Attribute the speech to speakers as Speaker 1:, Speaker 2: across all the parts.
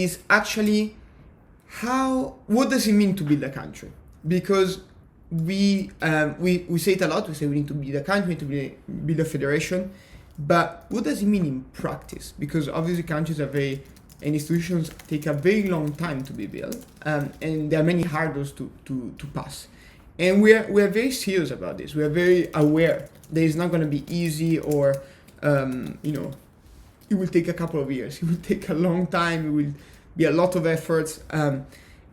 Speaker 1: is actually what does it mean to build a country? Because we say it a lot. We say we need to build a country, we need to build a federation. But what does it mean in practice? Because obviously countries are and institutions take a very long time to be built, and there are many hurdles to pass. And we are very serious about this. We are very aware that it's not going to be easy, or it will take a couple of years. It will take a long time. It will be a lot of efforts.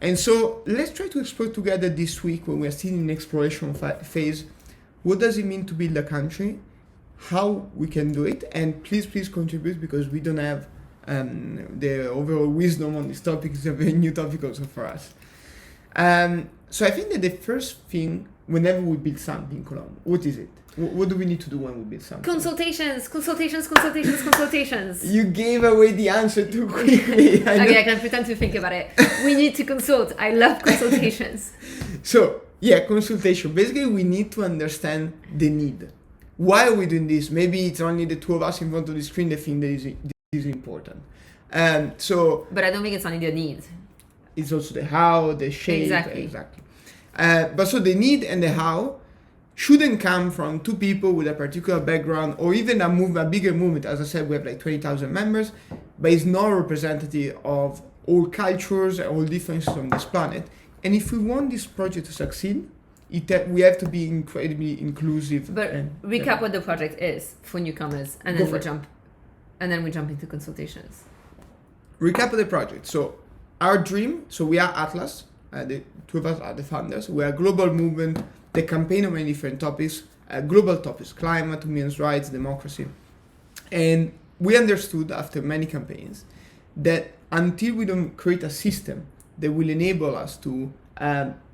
Speaker 1: And so let's try to explore together this week, when we are still in exploration phase, what does it mean to build a country, how we can do it, and please contribute, because we don't have the overall wisdom on this topic. It's a very new topic also for us. So I think that the first thing, whenever we build something, Colombe, what is it? What do we need to do when we build something?
Speaker 2: Consultations.
Speaker 1: You gave away the answer too quickly.
Speaker 2: Okay, I can pretend to think about it. We need to consult. I love consultations.
Speaker 1: So, consultation. Basically, we need to understand the need. Why are we doing this? Maybe it's only the two of us in front of the screen that think that this is important.
Speaker 2: But I don't think it's only the need.
Speaker 1: It's also the how, the shape. Exactly. But so the need and the how shouldn't come from two people with a particular background, or even a bigger movement. As I said, we have like 20,000 members, but it's not representative of all cultures and all differences on this planet. And if we want this project to succeed, we have to be incredibly inclusive.
Speaker 2: But recap what the project is for newcomers, and then we jump into consultations. Recap
Speaker 1: of the project. So our dream. So we are Atlas. The two of us are the founders. We are a global movement. They campaign on many different topics, global topics: climate, women's rights, democracy. And we understood after many campaigns that until we don't create a system that will enable us to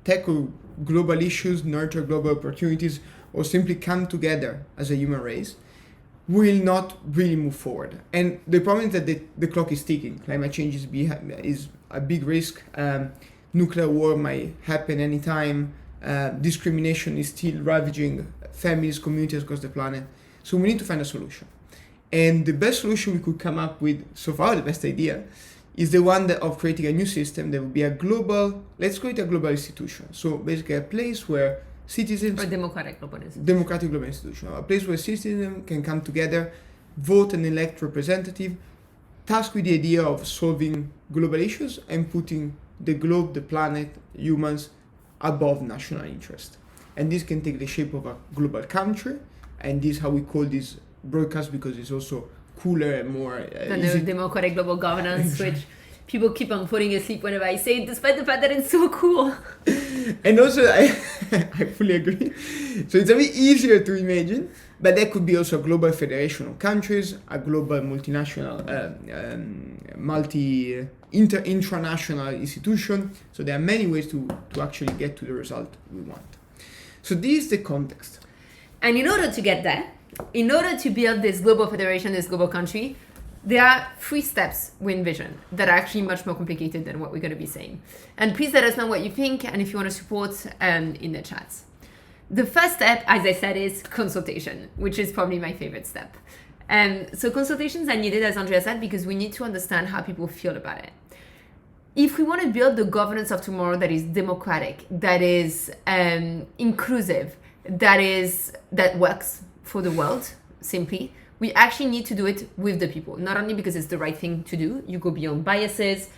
Speaker 1: tackle global issues, nurture global opportunities, or simply come together as a human race, we will not really move forward. And the problem is that the clock is ticking. Climate change is a big risk. Nuclear war might happen anytime. Discrimination is still ravaging families, communities across the planet. So we need to find a solution. And the best solution we could come up with, so far the best idea, is the one of creating a new system that would be let's create a global institution. So basically a place where citizens...
Speaker 2: Or democratic global institution.
Speaker 1: Democratic global institution. A place where citizens can come together, vote and elect representative, tasked with the idea of solving global issues and putting the globe, the planet, humans above national interest. And this can take the shape of a global country, and this is how we call this broadcast, because it's also cooler and more
Speaker 2: than the democratic global governance, which people keep on putting asleep whenever I say it, despite the fact that it's so cool.
Speaker 1: And also, I fully agree. So it's a bit easier to imagine, but there could be also a global federation of countries, a global multinational, intranational institution. So there are many ways to actually get to the result we want. So this is the context.
Speaker 2: And in order to get there, in order to build this global federation, this global country, there are 3 steps we envision that are actually much more complicated than what we're going to be saying. And please let us know what you think, and if you want to support in the chats. The first step, as I said, is consultation, which is probably my favorite step. So consultations are needed, as Andrea said, because we need to understand how people feel about it. If we want to build the governance of tomorrow that is democratic, that is inclusive, that works for the world, simply, we actually need to do it with the people. Not only because it's the right thing to do, you go beyond biases,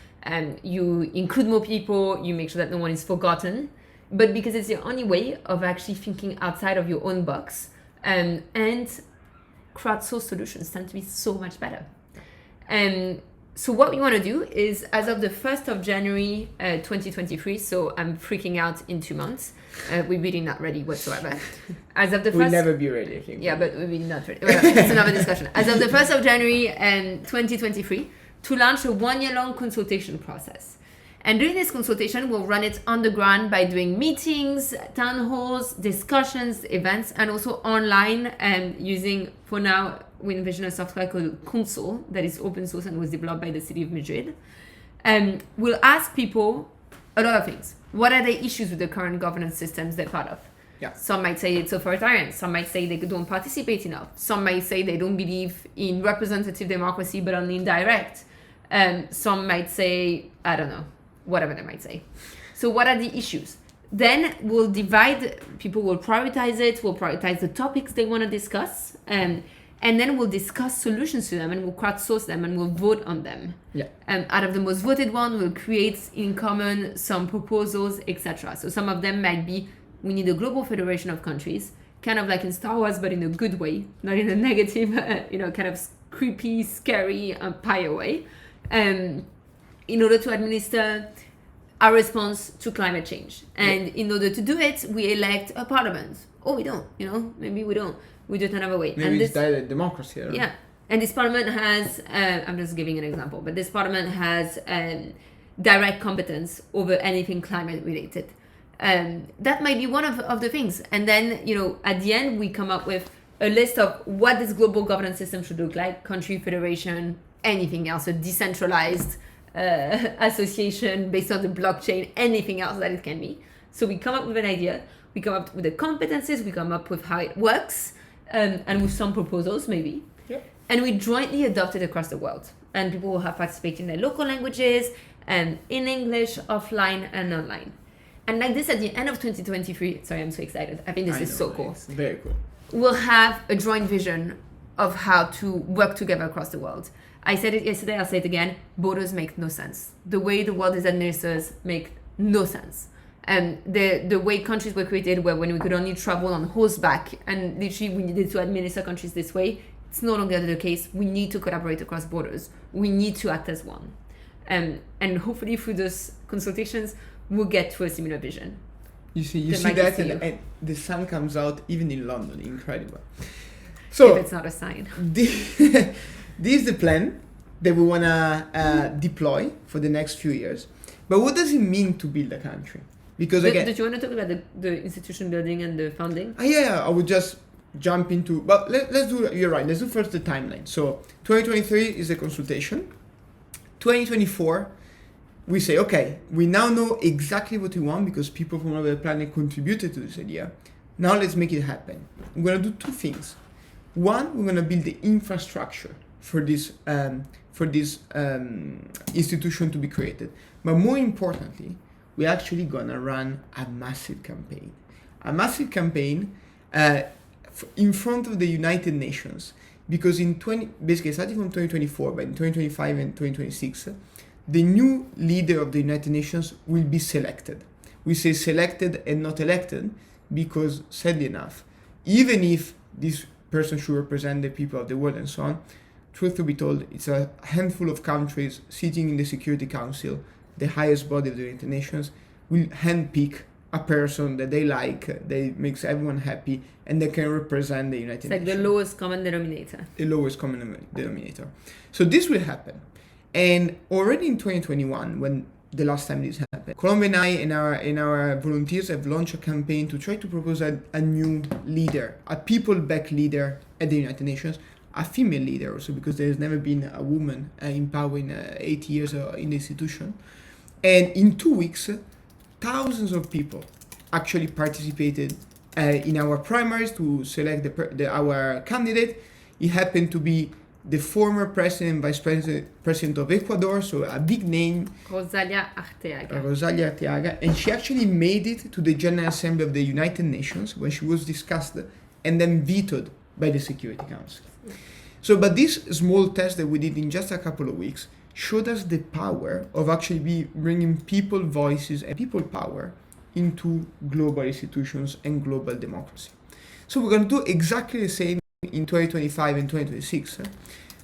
Speaker 2: you include more people, you make sure that no one is forgotten, but because it's the only way of actually thinking outside of your own box, and crowdsourced solutions tend to be so much better. So what we want to do is, as of the 1st of January 2023, so I'm freaking out in 2 months, we're really not ready whatsoever. As of the
Speaker 1: We'll never be ready, I think.
Speaker 2: Yeah, but we're really not ready. Well, it's another discussion. As of the 1st of January 2023, to launch a 1-year-long consultation process. And during this consultation, we'll run it on the ground by doing meetings, town halls, discussions, events, and also online, and using, for now, we envision a software called Console that is open source and was developed by the city of Madrid. We'll ask people a lot of things. What are the issues with the current governance systems they're part of?
Speaker 1: Yeah.
Speaker 2: Some might say it's authoritarian. Some might say they don't participate enough. Some might say they don't believe in representative democracy, but only indirect. Some might say, I don't know, whatever they might say. So what are the issues? Then we'll divide, people will prioritize it, we'll prioritize the topics they want to discuss, and then we'll discuss solutions to them, and we'll crowdsource them, and we'll vote on them.
Speaker 1: Yeah.
Speaker 2: Out of the most voted one, we'll create in common some proposals, etc. So some of them might be, we need a global federation of countries, kind of like in Star Wars, but in a good way, not in a negative, kind of creepy, scary, empire way, in order to administer our response to climate change. And in order to do it, we elect a parliament. Or we don't, maybe we don't. We do it another way.
Speaker 1: Maybe
Speaker 2: and
Speaker 1: it's direct democracy.
Speaker 2: Yeah. And this parliament has, I'm just giving an example, but this parliament has direct competence over anything climate related. That might be one of the things. And then, at the end, we come up with a list of what this global governance system should look like, country, federation, anything else, a decentralized association based on the blockchain, anything else that it can be. So we come up with an idea, we come up with the competencies, we come up with how it works, and with some proposals maybe.
Speaker 1: Yep.
Speaker 2: And we jointly adopt it across the world. And people will have participated in their local languages, and in English, offline and online. And like this, at the end of 2023, sorry, I'm so excited. I think this is so cool.
Speaker 1: It's very cool.
Speaker 2: We'll have a joint vision of how to work together across the world. I said it yesterday, I'll say it again, borders make no sense. The way the world is administered make no sense. And the way countries were created, where when we could only travel on horseback and literally we needed to administer countries this way, it's no longer the case. We need to collaborate across borders. We need to act as one. And hopefully through those consultations, we'll get to a similar vision.
Speaker 1: You see that and the sun comes out even in London. Incredible. So
Speaker 2: if it's not a sign.
Speaker 1: This is the plan that we want to deploy for the next few years. But what does it mean to build a country? Because again,
Speaker 2: did you want to talk about the institution building and the founding?
Speaker 1: Yeah, I would just jump into. But let's do. You're right. Let's do first the timeline. So 2023 is a consultation. 2024, we say, okay, we now know exactly what we want because people from all over the planet contributed to this idea. Now let's make it happen. We're gonna do two things. One, we're gonna build the infrastructure for this institution to be created. But more importantly, we're actually gonna run a massive campaign. A massive campaign in front of the United Nations, because basically starting from 2024, but in 2025 and 2026, the new leader of the United Nations will be selected. We say selected and not elected because, sadly enough, even if this person should represent the people of the world and so on, truth to be told, it's a handful of countries sitting in the Security Council, the highest body of the United Nations, will handpick a person that they like, that makes everyone happy, and they can represent the United Nations.
Speaker 2: It's like the lowest common denominator.
Speaker 1: The lowest common denominator. So this will happen. And already in 2021, when the last time this happened, Colombe and I and our volunteers have launched a campaign to try to propose a new leader, a people-backed leader at the United Nations, a female leader also, because there's never been a woman in power in 8 years in the institution. And in 2 weeks, thousands of people actually participated in our primaries to select our candidate. It happened to be the former president and vice president of Ecuador, so a big name,
Speaker 2: Rosalia Arteaga.
Speaker 1: Rosalia Arteaga, and she actually made it to the General Assembly of the United Nations when she was discussed and then vetoed by the Security Council. So, but this small test that we did in just a couple of weeks showed us the power of actually bringing people voices and people power into global institutions and global democracy. So we're going to do exactly the same in 2025 and 2026,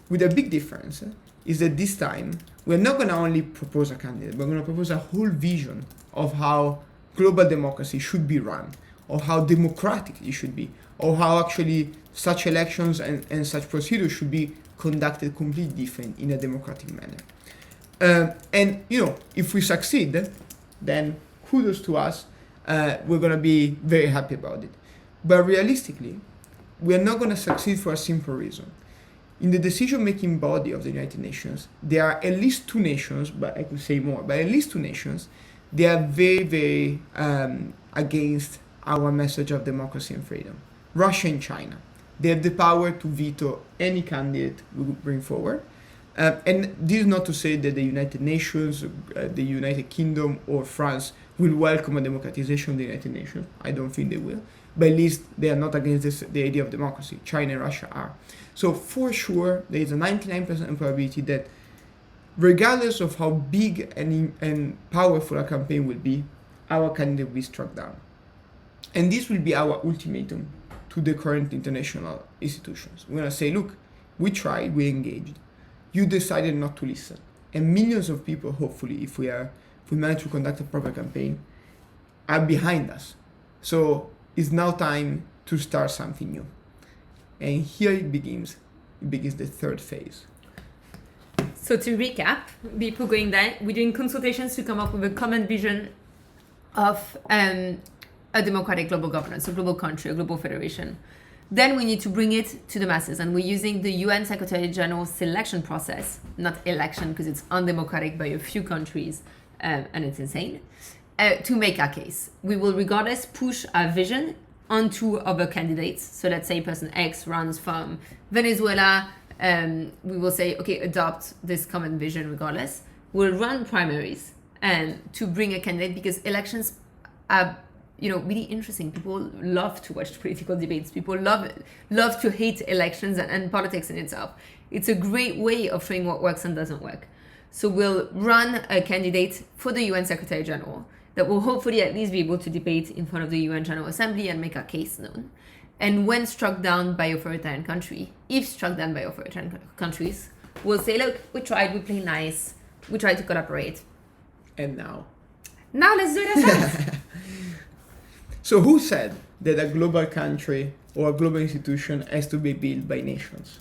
Speaker 1: with a big difference, is that this time we're not going to only propose a candidate, we're going to propose a whole vision of how global democracy should be run, or how democratic it should be, or how actually such elections and such procedures should be conducted completely different in a democratic manner. And if we succeed, then kudos to us, we're going to be very happy about it. But realistically, we are not going to succeed for a simple reason. In the decision-making body of the United Nations, there are at least two nations, but I could say more, but at least two nations, they are very, very against our message of democracy and freedom. Russia and China. They have the power to veto any candidate we would bring forward. And this is not to say that the United Nations, the United Kingdom, or France will welcome a democratization of the United Nations. I don't think they will. But at least they are not against the idea of democracy. China and Russia are. So for sure, there is a 99% probability that regardless of how big and powerful a campaign will be, our candidate will be struck down. And this will be our ultimatum to the current international institutions. We're going to say, look, we tried, we engaged. You decided not to listen. And millions of people, hopefully, if we manage to conduct a proper campaign, are behind us. So it's now time to start something new. And here it begins. It begins the third phase.
Speaker 2: So to recap, before going there, we're doing consultations to come up with a common vision of a democratic global governance, a global country, a global federation. Then we need to bring it to the masses, and we're using the UN Secretary General selection process, not election because it's undemocratic by a few countries, and it's insane, to make our case. We will regardless push our vision onto other candidates. So let's say person X runs from Venezuela, we will say, okay, adopt this common vision regardless. We'll run primaries to bring a candidate because elections are really interesting. People love to watch political debates. People love to hate elections and politics in itself. It's a great way of showing what works and doesn't work. So we'll run a candidate for the UN Secretary General that will hopefully at least be able to debate in front of the UN General Assembly and make our case known. And when struck down by authoritarian countries, we'll say, look, we tried, we play nice, we tried to collaborate.
Speaker 1: And now
Speaker 2: let's do it ourselves.
Speaker 1: So who said that a global country or a global institution has to be built by nations?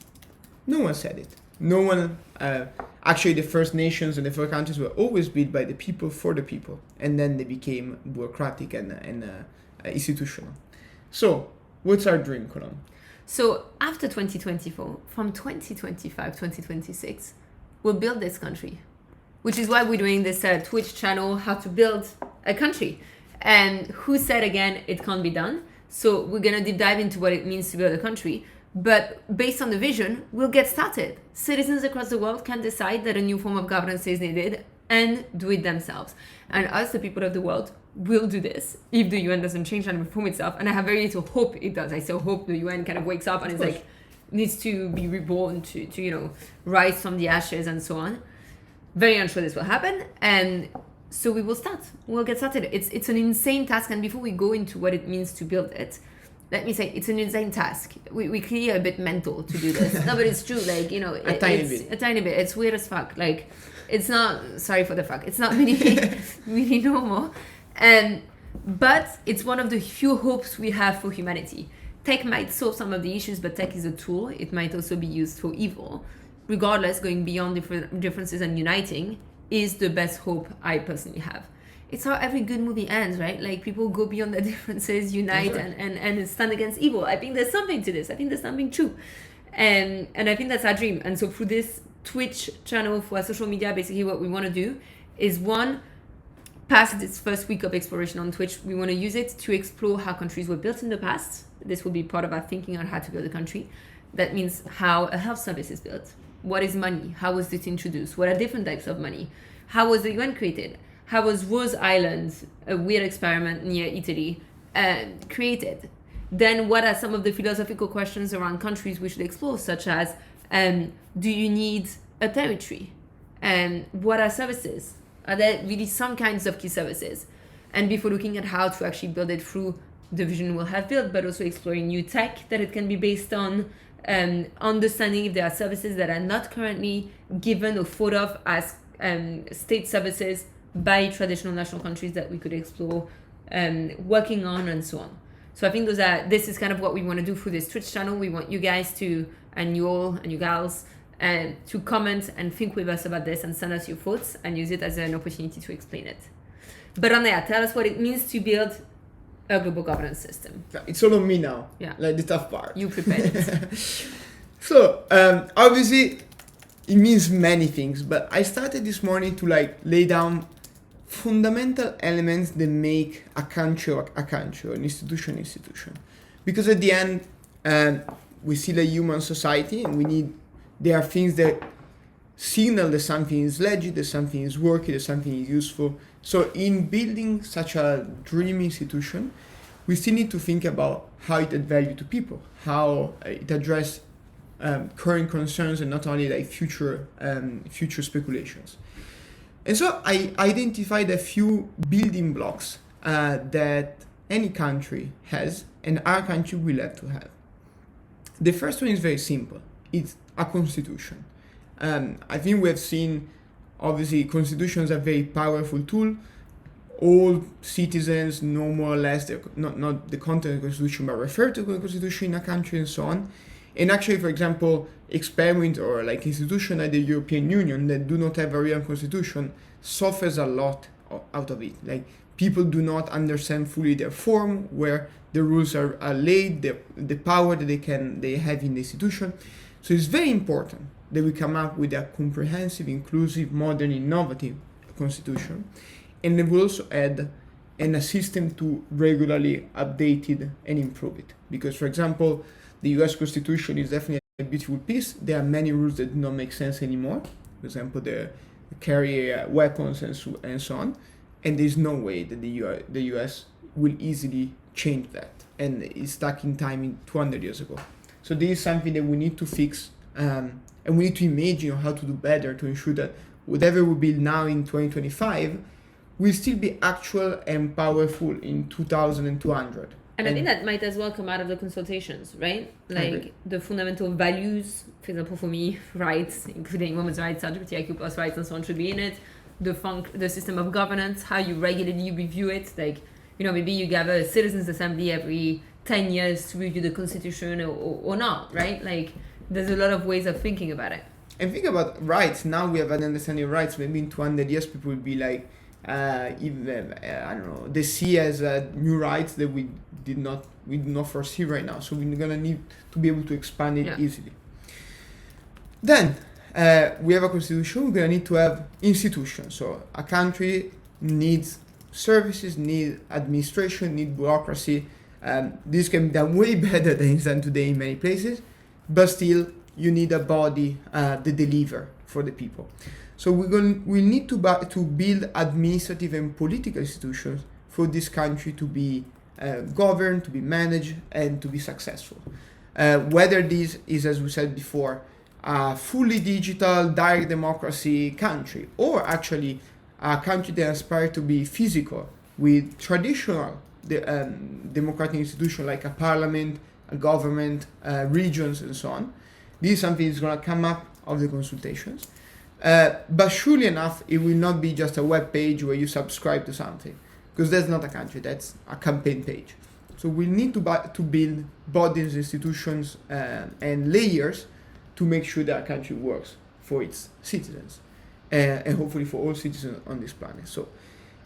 Speaker 1: No one said it. No one, actually the first nations and the first countries were always built by the people for the people. And then they became bureaucratic and institutional. So what's our dream, Colombe?
Speaker 2: So after 2024, from 2025, 2026, we'll build this country. Which is why we're doing this Twitch channel, how to build a country. And who said again, it can't be done. So we're going to deep dive into what it means to build a country. But based on the vision, we'll get started. Citizens across the world can decide that a new form of governance is needed and do it themselves. And us, the people of the world, will do this if the UN doesn't change and reform itself. And I have very little hope it does. I still hope the UN kind of wakes up and is like, needs to be reborn to rise from the ashes and so on. Very unsure this will happen. And so we will start. We'll get started. It's an insane task. And before we go into what it means to build it, let me say it's an insane task. We clearly are a bit mental to do this. No, but it's true. Like,
Speaker 1: a tiny bit.
Speaker 2: It's weird as fuck. Like, it's not, sorry for the fuck. It's not really, really normal. But it's one of the few hopes we have for humanity. Tech might solve some of the issues, but tech is a tool. It might also be used for evil. Regardless, going beyond differences and uniting is the best hope I personally have. It's how every good movie ends, right? Like, people go beyond their differences, unite, and stand against evil. I think there's something to this. I think there's something true. And I think that's our dream. And so through this Twitch channel for our social media, basically what we want to do is, one, past this first week of exploration on Twitch, we want to use it to explore how countries were built in the past. This will be part of our thinking on how to build a country. That means how a health service is built. What is money? How was it introduced? What are different types of money? How was the UN created? How was Rose Island, a weird experiment near Italy, created? Then what are some of the philosophical questions around countries we should explore, such as, do you need a territory? What are services? Are there really some kinds of key services? And before looking at how to actually build it through the vision we'll have built, but also exploring new tech that it can be based on, understanding if there are services that are not currently given or thought of as state services by traditional national countries that we could explore, working on, and so on. So I think this is kind of what we want to do through this Twitch channel. We want you guys to, and you all and you gals, to comment and think with us about this and send us your thoughts and use it as an opportunity to explain it. But Andrea, tell us what it means to build a global governance system.
Speaker 1: It's all on me now.
Speaker 2: Yeah.
Speaker 1: Like the tough part.
Speaker 2: You prepared it.
Speaker 1: So, obviously, it means many things, but I started this morning to lay down fundamental elements that make a country or an institution. Because at the end, we still a human society, and there are things that signal that something is legit, that something is working, that something is useful. So in building such a dream institution, we still need to think about how it adds value to people, how it addresses current concerns and not only like future speculations. And so I identified a few building blocks that any country has and our country will have to have. The first one is very simple. It's a constitution. I think we have seen, obviously, constitutions are a very powerful tool. All citizens know more or less, not the content of the constitution, but refer to the constitution in a country and so on. And actually, for example, experiments or like institutions like the European Union that do not have a real constitution suffers a lot out of it. Like people do not understand fully their form, where the rules are laid, the power that they have in the institution. So it's very important that we come up with a comprehensive, inclusive, modern, innovative constitution. And they will also add a system to regularly update it and improve it. Because, for example, the US Constitution is definitely a beautiful piece. There are many rules that do not make sense anymore. For example, the carry weapons and so on. And there's no way that the US will easily change that. And it's stuck in time 200 years ago. So this is something that we need to fix. And we need to imagine how to do better to ensure that whatever we build now in 2025 will still be actual and powerful in 2200.
Speaker 2: And I think that might as well come out of the consultations, right? Like the fundamental values, for example, for me, rights, including women's rights, LGBTIQ plus rights, and so on, should be in it. The system of governance, how you regularly review it. Like, maybe you gather a citizens' assembly every 10 years to review the constitution or not, right? Like, there's a lot of ways of thinking about it.
Speaker 1: And think about rights. Now we have an understanding of rights. Maybe in 200 years, people will be like, even I don't know, they see as new rights that we do not foresee right now. So we're gonna need to be able to expand it easily. Then we have a constitution. We're gonna need to have institutions. So a country needs services, need administration, need bureaucracy. This can be done way better than it's done today in many places, but still you need a body that deliver for the people. So we need to build administrative and political institutions for this country to be governed, to be managed, and to be successful. Whether this is, as we said before, a fully digital, direct democracy country, or actually a country that aspires to be physical with traditional democratic institutions like a parliament, a government, regions, and so on. This is something that's going to come up of the consultations. But surely enough, it will not be just a web page where you subscribe to something, because that's not a country, that's a campaign page. So we need to build bodies, institutions, and layers to make sure that a country works for its citizens, and hopefully for all citizens on this planet. So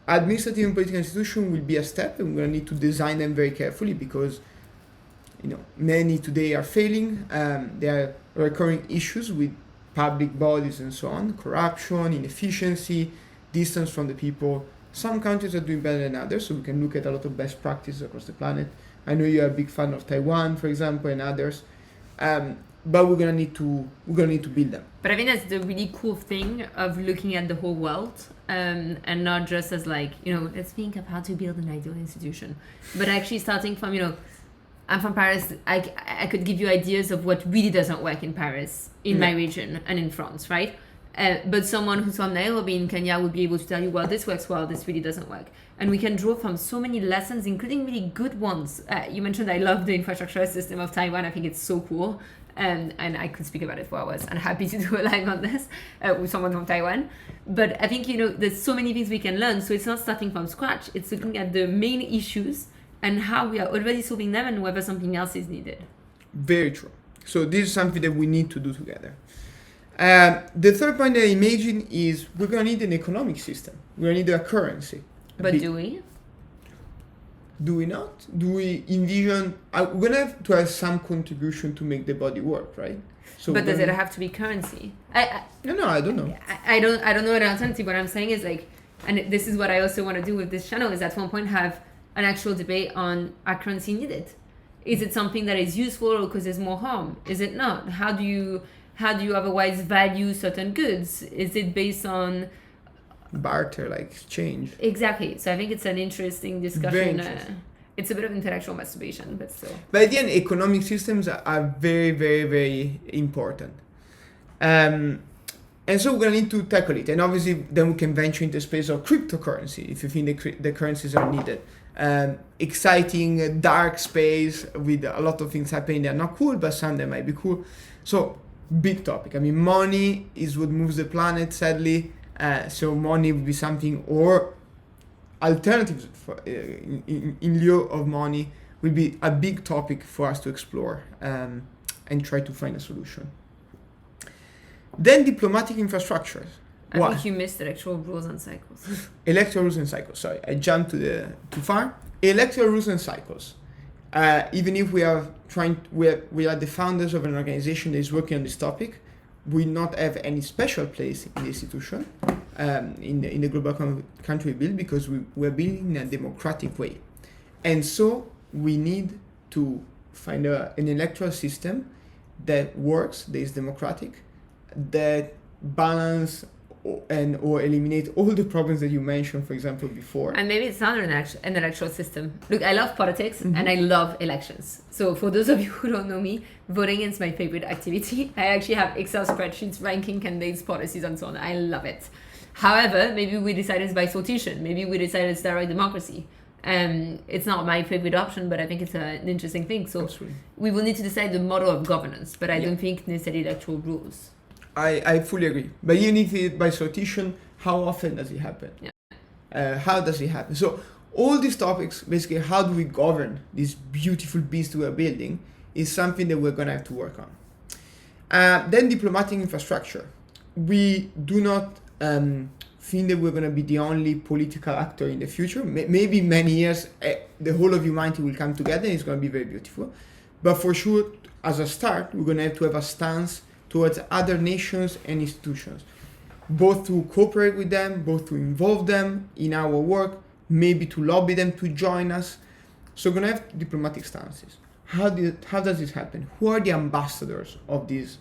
Speaker 1: administrative and political institutions will be a step, and we're going to need to design them very carefully because many today are failing. There are recurring issues with public bodies and so on, corruption, inefficiency, distance from the people. Some countries are doing better than others, so we can look at a lot of best practices across the planet. I know you're a big fan of Taiwan, for example, and others. But we're gonna need to build them.
Speaker 2: But I think that's the really cool thing of looking at the whole world, and not just as like, let's think of how to build an ideal institution, but actually starting from, I'm from Paris. I could give you ideas of what really doesn't work in Paris, in my region, and in France, right? But someone who's from Nairobi in Kenya would be able to tell you, well, this works well, this really doesn't work. And we can draw from so many lessons, including really good ones. You mentioned I love the infrastructure system of Taiwan. I think it's so cool. And I could speak about it for hours. I'm happy to do a live on this with someone from Taiwan. But I think, there's so many things we can learn. So it's not starting from scratch. It's looking at the main issues and how we are already solving them and whether something else is needed.
Speaker 1: Very true. So this is something that we need to do together. The third point that I imagine is we're going to need an economic system. We're going to need a currency.
Speaker 2: But do we?
Speaker 1: Do we not? Do we envision... we're going to have some contribution to make the body work, right? So
Speaker 2: but does it have to be currency?
Speaker 1: No, I don't know.
Speaker 2: I don't know an alternative. What I'm saying is and this is what I also want to do with this channel, is at one point have an actual debate on, are currency needed? Is it something that is useful or because there's more harm? Is it not? How do How do you otherwise value certain goods? Is it based on
Speaker 1: barter, like exchange?
Speaker 2: Exactly. So I think it's an interesting discussion.
Speaker 1: Very interesting.
Speaker 2: It's a bit of intellectual masturbation, but still.
Speaker 1: But at the end, economic systems are very, very, very important. And so we're going to need to tackle it. And obviously, then we can venture into the space of cryptocurrency if you think the currencies are needed. Exciting, dark space with a lot of things happening that are not cool, but some that might be cool. So, big topic. I mean, money is what moves the planet, sadly. So money would be something, or alternatives for, in lieu of money will be a big topic for us to explore and try to find a solution. Then diplomatic infrastructures.
Speaker 2: I think you missed electoral rules and cycles.
Speaker 1: Electoral rules and cycles. Sorry, I jumped too far. Electoral rules and cycles. Even if we are the founders of an organization that is working on this topic, we not have any special place in the institution, in the global country build, because we're building in a democratic way. And so we need to find an electoral system that works, that is democratic, that balance or eliminate all the problems that you mentioned, for example, before.
Speaker 2: And maybe it's not an electoral system. Look, I love politics and I love elections. So for those of you who don't know me, voting is my favorite activity. I actually have Excel spreadsheets ranking candidates, policies, and so on. I love it. However, maybe we decide it's by sortition. Maybe we decide it's direct democracy. It's not my favorite option, but I think it's an interesting thing. So absolutely, we will need to decide the model of governance, but I don't think necessarily electoral rules.
Speaker 1: I fully agree. But even if it's by sortition, how often does it happen? Yeah. How does it happen? So all these topics, basically, how do we govern this beautiful beast we are building, is something that we're going to have to work on. Then diplomatic infrastructure. We do not think that we're going to be the only political actor in the future. Maybe many years, the whole of humanity will come together and it's going to be very beautiful. But for sure, as a start, we're going to have a stance towards other nations and institutions, both to cooperate with them, both to involve them in our work, maybe to lobby them to join us. So we're going to have diplomatic stances. How does this happen? Who are the ambassadors of these?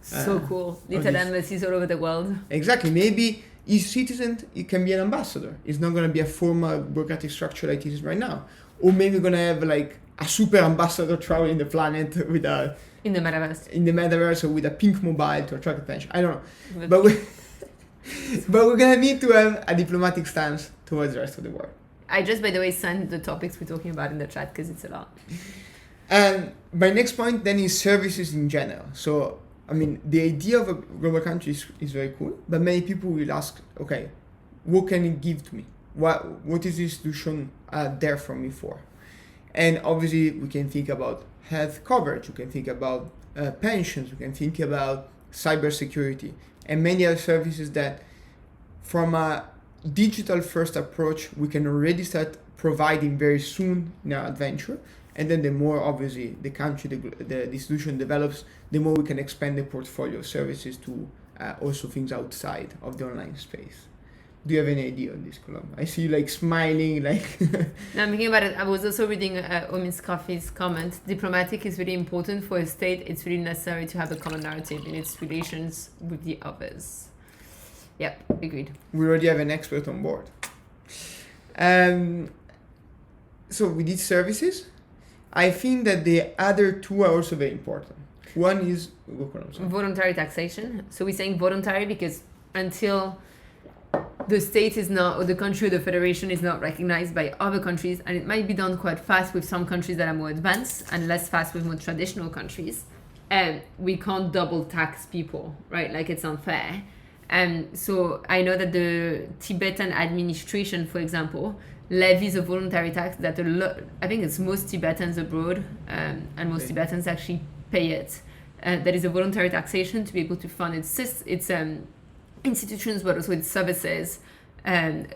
Speaker 2: So cool. Little embassies all over the world.
Speaker 1: Exactly. Maybe each citizen, it can be an ambassador. It's not going to be a formal bureaucratic structure like it is right now. Or maybe we're going to have like a super ambassador traveling the planet with a...
Speaker 2: In the metaverse.
Speaker 1: In the metaverse, or with a pink mobile to attract attention. I don't know. But we're going to need to have a diplomatic stance towards the rest of the world.
Speaker 2: I just, by the way, sent the topics we're talking about in the chat because it's a lot.
Speaker 1: And my next point then is services in general. So, I mean, the idea of a global country is very cool, but many people will ask, okay, what can it give to me? What is the institution there for me for? And obviously, we can think about health coverage, we can think about pensions, we can think about cybersecurity, and many other services that, from a digital first approach, we can already start providing very soon in our adventure. And then the more, obviously, the country, the institution develops, the more we can expand the portfolio of services to also things outside of the online space. Do you have any idea on this, Colombe? I see you like smiling, like...
Speaker 2: No, I'm thinking about it. I was also reading Omin's Coffee's comment. Diplomatic is really important for a state. It's really necessary to have a common narrative in its relations with the others. Yep, agreed.
Speaker 1: We already have an expert on board. So we did services. I think that the other two are also very important. One is...
Speaker 2: Voluntary taxation. So we're saying voluntary because until... the state is not, or the country or the federation is not recognized by other countries, and it might be done quite fast with some countries that are more advanced and less fast with more traditional countries. And we can't double tax people, right? Like it's unfair. And so I know that the Tibetan administration, for example, levies a voluntary tax that I think it's most Tibetans abroad, and most Tibetans actually pay it. That is a voluntary taxation to be able to fund its institutions, but also its services,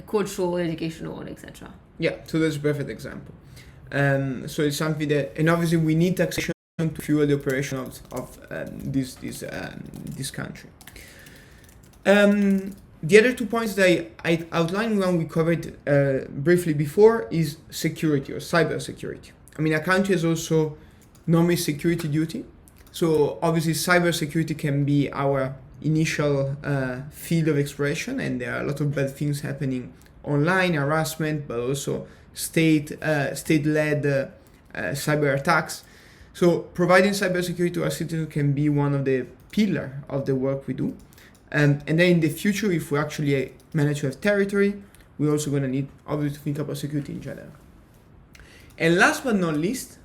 Speaker 2: cultural, educational, etc.
Speaker 1: Yeah, so that's a perfect example. So it's something that, and obviously we need taxation to fuel the operation of this country. The other 2 points that I outlined, one we covered briefly before, is security or cyber security. I mean, a country has also normally security duty. So obviously cybersecurity can be our initial field of exploration, and there are a lot of bad things happening online, harassment, but also state-led cyber attacks. So providing cybersecurity to our citizens can be one of the pillars of the work we do. And then in the future, if we actually manage to have territory, we're also going to need, obviously, to think about security in general. And last but not least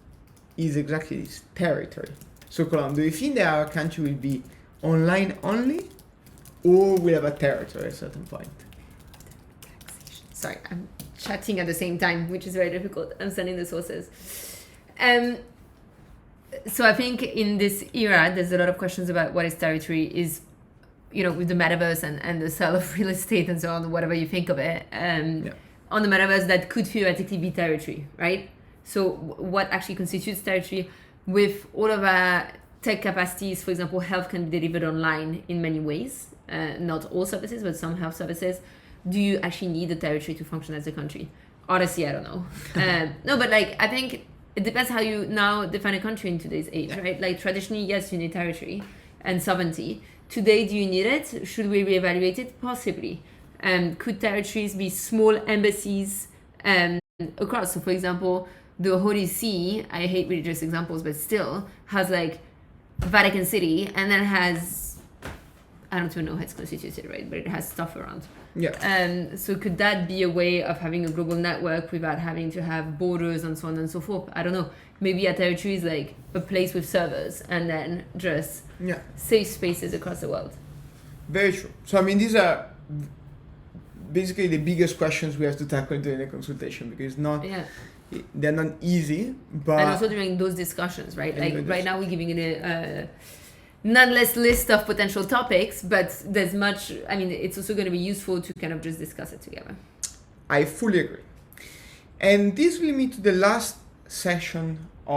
Speaker 1: is exactly this, territory. So Colombe, do you think that our country will be online only, or will have a territory at a certain point?
Speaker 2: Sorry, I'm chatting at the same time, which is very difficult. I'm sending the sources. So I think in this era, there's a lot of questions about what is territory. Is, with the metaverse and the sale of real estate and so on, whatever you think of it, on the metaverse, that could theoretically be territory, right? So what actually constitutes territory? With all of our tech capacities, for example, health can be delivered online in many ways. Not all services, but some health services. Do you actually need a territory to function as a country? Honestly, I don't know. No, but I think it depends how you now define a country in today's age, right? Traditionally, yes, you need territory and sovereignty. Today, do you need it? Should we reevaluate it? Possibly. Could territories be small embassies across? So, for example, the Holy See, I hate religious examples, but still, has Vatican City, and then has, I don't even know how it's constituted, right? But it has stuff around.
Speaker 1: Yeah.
Speaker 2: So could that be a way of having a global network without having to have borders and so on and so forth? I don't know. Maybe a territory is a place with servers and then just safe spaces across the world.
Speaker 1: Very true. So I mean, these are basically the biggest questions we have to tackle during the consultation, because they're not easy. But
Speaker 2: and also during those discussions, right? Right now we're giving it a nonetheless list of potential topics, but there's much. I mean, it's also going to be useful to kind of just discuss it together.
Speaker 1: I fully agree. And this will lead me to the last section